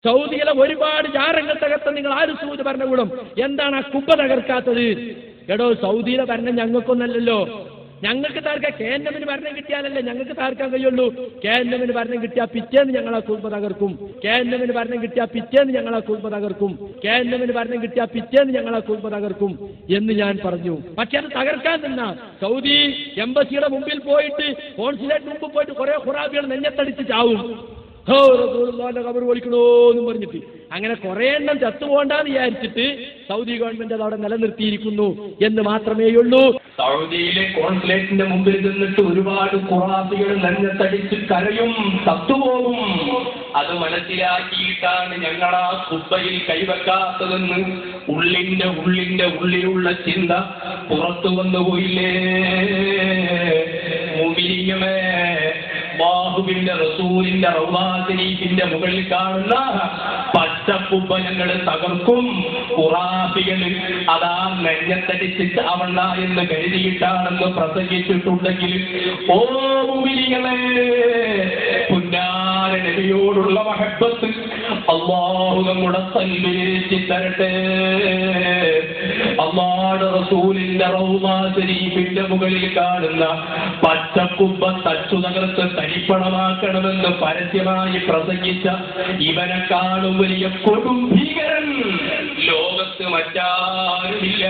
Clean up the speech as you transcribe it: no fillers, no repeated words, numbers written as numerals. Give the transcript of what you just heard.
സൗദിയിലെ ഒരുപാട് ജാറങ്ങൾ തകർത്ത നിങ്ങൾ ആര് സൂദ് ഭരണകൂടം എന്താണ് ആ കുബ്ബ തകർക്കാത്തത്? എടോ, സൗദിയിലെ ഭരണം ഞങ്ങൾക്കൊന്നല്ലല്ലോ. ഞങ്ങൾക്ക് താർക്കാൻ KNMന് ഭരണം കിട്ടിയാലല്ലേ ഞങ്ങൾക്ക് താർക്കാൻ കഴിയുള്ളൂ. KNMന് ഭരണം കിട്ടിയാൽ പിറ്റേന്ന് ഞങ്ങൾ ആ കുബ്ബ തകർക്കും. KNMന് ഭരണം കിട്ടിയാൽ പിറ്റേന്ന് ഞങ്ങൾ ആ കുബ്ബ തകർക്കും. KNMന് ഭരണം കിട്ടിയാൽ പിറ്റേന്ന് ഞങ്ങൾ ആ കുബ്ബ തകർക്കും എന്ന് ഞാൻ പറഞ്ഞു. പക്ഷെ അത് തകർക്കാൻ നിന്ന സൗദി എംബസിയുടെ മുമ്പിൽ പോയിട്ട് കോൺസുലേറ്റ് മുമ്പിൽ പോയിട്ട് കുറെ ഖുറാബികൾ നെഞ്ഞത്തടിച്ച് ചാവും. റസൂലുള്ളാഹിന്റെ ഖബർ പൊളിക്കണോന്നും പറഞ്ഞിട്ട് അങ്ങനെ കുറെ എണ്ണം ചത്തുപോകണ്ടെന്ന് വിചാരിച്ചിട്ട് സൗദി ഗവൺമെന്റ് അത് അവിടെ നിലനിർത്തിയിരിക്കുന്നു എന്ന് മാത്രമേയുള്ളൂ. സൗദിയിലെ കോൺസുലേറ്റിന്റെ മുമ്പിൽ നിന്നിട്ട് ഒരുപാട് ഖുറാബികൾ നെഞ്ഞത്തടിച്ച് കരയും, ചത്തുപോകും. അത് മനസ്സിലാക്കിയിട്ടാണ് ഞങ്ങൾ ആ കുബ്ബയിൽ കൈവെക്കാത്തതെന്ന് ഉള്ളിന്റെ ഉള്ളിലുള്ള ചിന്ത പുറത്തു വന്നുപോയില്ലേ. മുഅ്മിനീങ്ങളെ, അല്ലാഹുവിന്റെ റസൂലിന്റെ റൗളാ ശരീഫിന്റെ മുകളിൽ കാണുന്ന പച്ചക്കുബ്ബ ഞങ്ങൾ തകർക്കും. ഖുറാബികൾ അതാ നെഞ്ഞത്തടിച്ച് അവണ്ട എന്ന് കരുതിയിട്ടാണെന്ന് പ്രസംഗിച്ചിട്ടുണ്ടെങ്കിൽ, ഓ മുഅ്മിനീങ്ങളെ, പുന്നാര നബിയോടുള്ള മഹബ്ബത്ത് അല്ലാഹു നമ്മുടെ ഖൽബിൽ തരട്ടെ. അല്ലാഹുവിന്റെ റസൂലിന്റെ റൗളാ ശരീഫിന്റെ മുകളിൽ കാണുന്ന പച്ചക്കുബ്ബ തച്ചു തകർത്ത് തരിപ്പണമാക്കണമെന്ന് പരസ്യമായി പ്രസംഗിച്ച ഇവനെക്കാളും വലിയ കൊടും ഭീകരൻ ലോകത്ത് മറ്റാരുമില്ല.